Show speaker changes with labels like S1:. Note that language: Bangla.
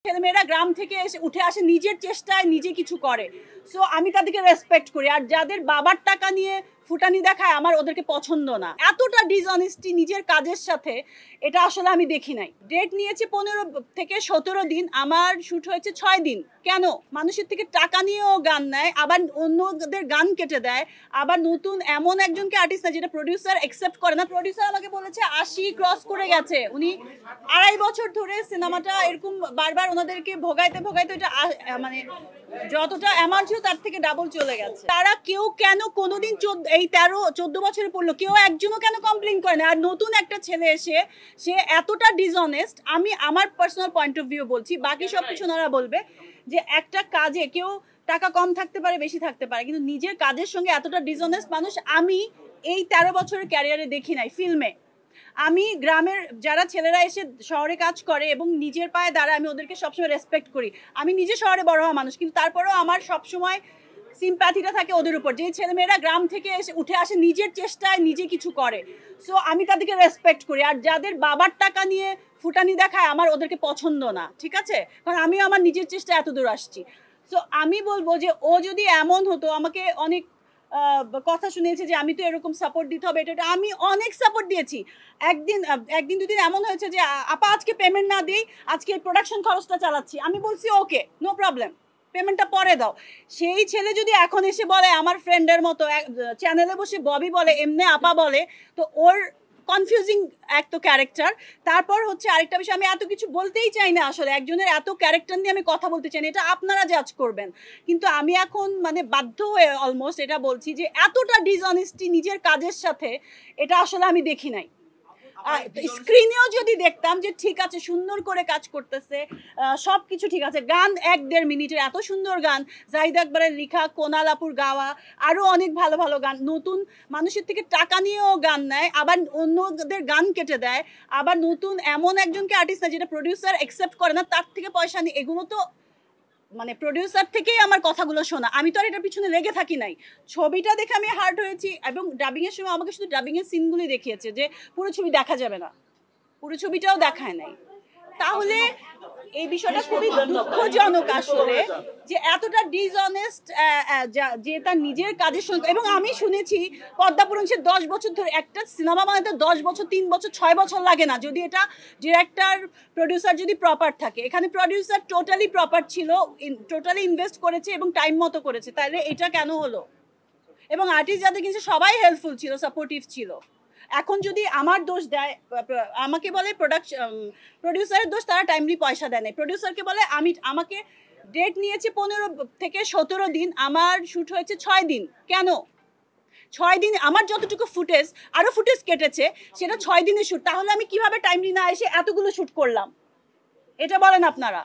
S1: ছেলেমেয়েরা গ্রাম থেকে এসে উঠে আসে নিজের চেষ্টায় নিজে কিছু করে। সো আমি তাদেরকে রেসপেক্ট করি। আর যাদের বাবার টাকা নিয়ে ফুটানি দেখায় আমার ওদেরকে পছন্দ না। এতটা ডিসঅনেস্টি নিজের কাজের সাথে এটা আসলে আমি দেখি নাই। ডেট নিয়েছে 15 থেকে 17 দিন, আমার শুট হয়েছে 6 দিন। কেন? মানুষের থেকে টাকা নিয়েও গান নেয়, আবার অন্যদের গান কেটে দেয়, আবার নতুন এমন একজনকে আর্টিস্ট না যেটা প্রডিউসার অ্যাকসেপ্ট করে না। প্রডিউসার আমাকে বলেছে 80 ক্রস করে গেছে। উনি 2.5 বছর ধরে সিনেমাটা এরকম বারবার ওনাদেরকে ভোগাইতে ভোগাইতে এটা মানে যতটা অ্যামাউন্ট ছিল তার থেকে ডাবল চলে গেছে। তারা কেউ কেন কোনোদিন এই 13-14 বছরে পড়লো কেউ একজনও কেন কমপ্লেন করে না? আর নতুন একটা ছেলে এসে সে এতটা ডিসঅনেস্ট, আমি আমার পার্সোনাল পয়েন্ট অফ ভিউ বলছি, বাকি সব কিছু ওনারা বলবে যে একটা কাজে কেউ টাকা কম থাকতে পারে বেশি থাকতে পারে, কিন্তু নিজের কাজের সঙ্গে এতটা ডিসঅনেস্ট মানুষ আমি এই 13 বছরের ক্যারিয়ারে দেখি নাই ফিল্মে। আমি গ্রামের যারা ছেলেরা এসে শহরে কাজ করে এবং নিজের পায়ে দাঁড়ায়, আমি ওদেরকে সবসময় রেসপেক্ট করি। আমি নিজে শহরে বড় হওয়া মানুষ, কিন্তু তারপরেও আমার সবসময় সিম্প্যাথিটা থাকে ওদের উপর, যে ছেলেমেয়েরা গ্রাম থেকে এসে উঠে আসে নিজের চেষ্টায় নিজে কিছু করে। সো আমি তাদেরকে রেসপেক্ট করি। আর যাদের বাবার টাকা নিয়ে ফুটানি দেখায় আমার ওদেরকে পছন্দ না, ঠিক আছে? কারণ আমিও আমার নিজের চেষ্টায় এত দূর আসছি। সো আমি বলবো যে ও যদি এমন হতো, আমাকে অনেক কথা শুনিয়েছে যে আমি তো এরকম সাপোর্ট দিতে হবে, এটা আমি অনেক সাপোর্ট দিয়েছি। একদিন দুদিন এমন হয়েছে যে আপা আজকে পেমেন্ট না দিই, আজকে প্রোডাকশন খরচটা চালাচ্ছি, আমি বলছি ওকে নো প্রবলেম, পেমেন্টটা পরে দাও। সেই ছেলে যদি এখন এসে বলে আমার ফ্রেন্ডের মতো চ্যানেলে বসে ববি বলে, এমনি আপা বলে, তো ওর কনফিউজিং এক তো ক্যারেক্টার। তারপর হচ্ছে আরেকটা বিষয়, আমি এত কিছু বলতেই চাই না আসলে, একজনের এত ক্যারেক্টার নিয়ে আমি কথা বলতে চাই না, এটা আপনারা জাজ করবেন। কিন্তু আমি এখন মানে বাধ্য হয়ে অলমোস্ট এটা বলছি যে এতটা ডিসঅনেস্টি নিজের কাজের সাথে এটা আসলে আমি দেখি নাই। স্ক্রিনেও যদি দেখতাম যে ঠিক আছে সুন্দর করে কাজ করতেছে, সব কিছু ঠিক আছে, গান 1-1.5 মিনিটের এত সুন্দর গান, জাহিদ আকবরের লেখা, কোনাল আপুর গাওয়া, আরও অনেক ভালো ভালো গান, নতুন মানুষের থেকে টাকা নিয়েও গান নেয়, আবার অন্যদের গান কেটে দেয়, আবার নতুন এমন একজনকে আর্টিস্ট না যেটা প্রডিউসার অ্যাকসেপ্ট করে না, তার থেকে পয়সা নিয়ে, এগুলো তো মানে প্রডিউসার থেকেই আমার কথাগুলো শোনা। আমি তো আর এটার পিছনে লেগে থাকি নাই। ছবিটা দেখে আমি হার্ট হয়েছি, এবং ডাবিংয়ের সময় আমাকে শুধু ডাবিংয়ের সিনগুলি দেখিয়েছে, যে পুরো ছবি দেখা যাবে না, পুরো ছবিটাও দেখায় নাই। তাহলে এই বিষয়টা খুবই দুঃখজনক আসলে, যে এতটা ডিসঅনেস্ট, যে তার নিজের কাজের সঙ্গে। এবং আমি শুনেছি পদ্মাপুরন সে 10 বছর ধরে, একটা সিনেমা বানাতে 10 বছর, 3 বছর, 6 বছর লাগে না, যদি এটা ডিরেক্টর প্রডিউসার যদি প্রপার থাকে। এখানে প্রডিউসার টোটালি প্রপার ছিল, টোটালি ইনভেস্ট করেছে এবং টাইম মতো করেছে, তাহলে এটা কেন হলো? এবং আর্টিস্ট যাদের কিন্তু সবাই হেল্পফুল ছিল, সাপোর্টিভ ছিল। এখন যদি আমার দোষ দেয়, আমাকে বলে প্রডিউসারের দোষ, তারা টাইমলি পয়সা দেয় না। প্রডিউসারকে বলে আমাকে ডেট নিয়েছে 15 থেকে 17 দিন, আমার শ্যুট হয়েছে 6 দিন। কেন? 6 দিন আমার যতটুকু ফুটেজ, আরও ফুটেজ কেটেছে, সেটা 6 দিনের শ্যুট। তাহলে আমি কিভাবে টাইমলি না এসে এতগুলো শ্যুট করলাম, এটা বলেন আপনারা।